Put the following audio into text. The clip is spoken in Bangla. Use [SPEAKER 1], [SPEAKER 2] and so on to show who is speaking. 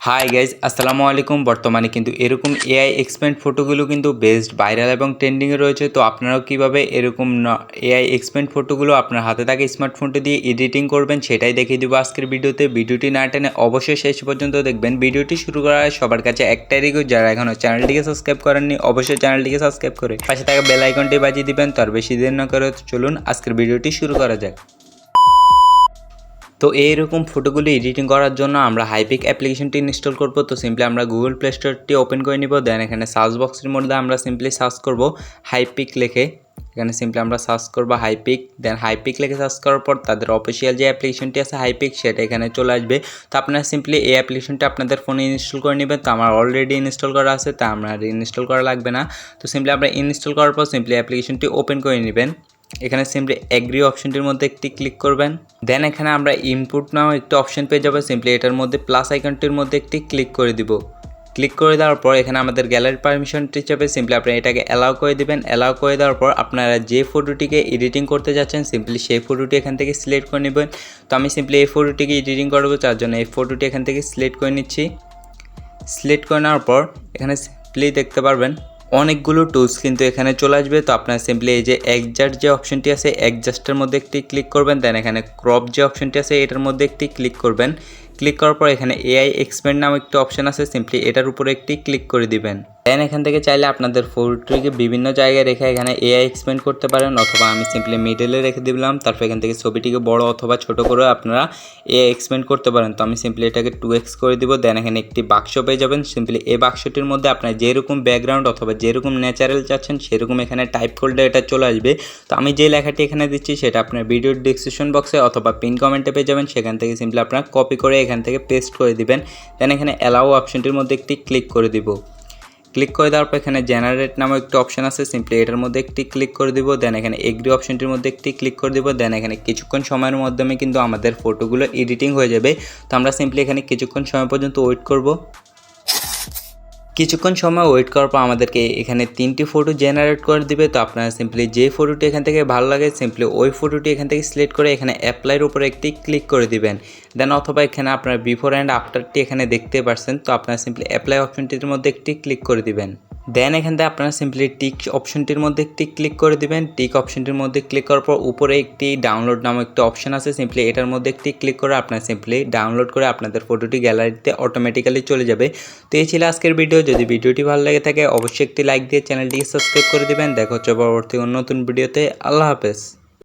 [SPEAKER 1] হাই গাইজ আসসালামু আলাইকুম। বর্তমানে কিন্তু এরকম এআই এক্সপেন্ড ফটোগুলো কিন্তু বেস্ট ভাইরাল এবং ট্রেন্ডিংয়ে রয়েছে। তো আপনারাও কীভাবে এরকম এআই এক্সপেন্ড ফটোগুলো আপনার হাতে থাকা স্মার্টফোনটি দিয়ে এডিটিং করবেন সেটাই দেখিয়ে দেবো আজকের ভিডিওতে। ভিডিওটি না টেনে অবশ্যই শেষ পর্যন্ত দেখবেন। ভিডিওটি শুরু করার সবার কাছে একটাই রিকোয়েস্ট, যারা এখনও চ্যানেলটিকে সাবস্ক্রাইব করেননি অবশ্যই চ্যানেলটিকে সাবস্ক্রাইব করে পাশে থাকা বেল আইকনটি বাজিয়ে দিবেন। তো আর বেশি দেরি না করে চলুন আজকের ভিডিওটি শুরু করা যাক। তো এইরকম ফটোগুলো এডিটিং করার জন্য আমরা হাইপিক অ্যাপ্লিকেশনটি ইনস্টল করব। তো সিম্পলি আমরা গুগল প্লে স্টোরটি ওপেন করে নিব। দেন এখানে সার্চ বক্সের মধ্যে আমরা সিম্পলি সার্চ করব হাইপিক লিখে। এখানে সিম্পলি আমরা সার্চ করব হাইপিক। দেন হাইপিক লিখে সার্চ করার পর তাদের অফিসিয়াল যে অ্যাপ্লিকেশনটি আছে হাইপিক সেটা এখানে চলে আসবে। তো আপনারা সিম্পলি এই অ্যাপ্লিকেশনটি আপনাদের ফোনে ইনস্টল করে নেবেন। তো আমার অলরেডি ইনস্টল করা আছে, তা আমরা ইনস্টল করা লাগবে না। তো সিম্পলি আমরা ইনস্টল করার পর সিম্পলি অ্যাপ্লিকেশনটি ওপেন করে নেবেন। এখানে সিম্পলি এগ্রি অপশনটির মধ্যে একটি ক্লিক করবেন। দেন এখানে আমরা ইনপুট নাও একটি অপশন পেয়ে যাবো। সিম্পলি এটার মধ্যে প্লাস আইকনটির মধ্যে একটি ক্লিক করে দিব। ক্লিক করে দেওয়ার পর এখানে আমাদের গ্যালারি পারমিশনটি চাপে সিম্পলি আপনি এটাকে অ্যালাউ করে দিবেন। অ্যালাউ করে দেওয়ার পর আপনারা যে ফটোটিকে এডিটিং করতে যাচ্ছেন সিম্পলি সেই ফটোটি এখান থেকে সিলেক্ট করে নেবেন। তো আমি সিম্পলি এই ফটোটিকে এডিটিং করবো, তার জন্য এই ফটোটি এখান থেকে সিলেক্ট করে নিচ্ছি। সিলেক্ট করে নেওয়ার পর এখানে সিম্পলি দেখতে পারবেন অনেকগুলো টুলস কিন্তু এখানে চলে আসবে। তো আপনার সিম্পলি এই যে অ্যাডজাস্ট যে অপশনটি আছে অ্যাডজাস্টের মধ্যে একটি ক্লিক করবেন। দেন এখানে ক্রপ যে অপশনটি আছে এটার মধ্যে একটি ক্লিক করবেন। ক্লিক করার পর এখানে এআই এক্সপেন্ড নামে একটি অপশন আছে, সিম্পলি এটার উপরে একটি ক্লিক করে দিবেন। দেন এখান থেকে চাইলে আপনাদের ফটোটিকে বিভিন্ন জায়গায় রেখে এখানে এআই এক্সপেন্ড করতে পারেন, অথবা আমি সিম্পলি মিডলে রেখে দিলাম। তারপর এখান থেকে ছবিটিকে বড় অথবা ছোট করে আপনারা এআই এক্সপেন্ড করতে পারেন। তো আমি সিম্পলি এটাকে 2x করে দিব। দেন এখানে একটি বাক্স পেয়ে যাবেন। সিম্পলি এই বাক্সটির মধ্যে আপনার যেরকম ব্যাকগ্রাউন্ড অথবা যেরকম ন্যাচারাল চাচ্ছেন সেরকম এখানে টাইপ করলে এটা চলে আসবে। তো আমি যে লেখাটি এখানে দিচ্ছি সেটা আপনার ভিডিওর ডিসক্রিপশন বক্সে অথবা পিন কমেন্টে পেয়ে যাবেন। সেখান থেকে সিম্পলি আপনারা কপি করে এখান থেকে পেস্ট করে দিবেন। দেন এখানে অ্যালাউ অপশনটির মধ্যে একটি ক্লিক করে দিব। ক্লিক করে দেওয়ার পর এখানে জেনারেট নামে একটি অপশন আছে, সিম্পলি এটার মধ্যে একটি ক্লিক করে দিব। দেন এখানে এগ্রি অপশনটির মধ্যে একটি ক্লিক করে দিব। দেন এখানে কিছুক্ষণ সময়ের মাধ্যমে কিন্তু আমাদের ফটোগুলো এডিটিং হয়ে যাবে। তো আমরা সিম্পলি এখানে কিছুক্ষণ সময় পর্যন্ত ওয়েট করব। কিছুক্ষণ সময় ওয়েট করার পর আমাদেরকে এখানে 3টি ফটো জেনারেট করে দিবে। তো আপনারা সিম্পলি যে ফটোটি এখান থেকে ভালো লাগে সিম্পলি ওই ফটোটি এখান থেকে সিলেক্ট করে এখানে অ্যাপ্লাইয়ের উপরে একটি ক্লিক করে দিবেন। দেন অথবা এখানে আপনার বিফোর অ্যান্ড আফটারটি এখানে দেখতে পাচ্ছেন। তো আপনারা সিম্পলি অ্যাপ্লাই অপশনটির মধ্যে একটি ক্লিক করে দিবেন। দেন এখান থেকে আপনারা সিম্পলি টিক অপশনটির মধ্যে একটি ক্লিক করে দিবেন। টিক অপশনটির মধ্যে ক্লিক করার পর উপরে একটি ডাউনলোড নামক একটি অপশন আছে, সিম্পলি এটার মধ্যে একটি ক্লিক করে আপনারা সিম্পলি ডাউনলোড করে আপনাদের ফটোটি গ্যালারিতে অটোমেটিক্যালি চলে যাবে। তো এই ছিল আজকের ভিডিও। যদি ভিডিওটি ভালো লেগে থাকে অবশ্যই একটি লাইক দিয়ে চ্যানেলটিকে সাবস্ক্রাইব করে দিবেন। দেখা হচ্ছে পরবর্তী নতুন ভিডিওতে। আল্লাহ হাফেজ।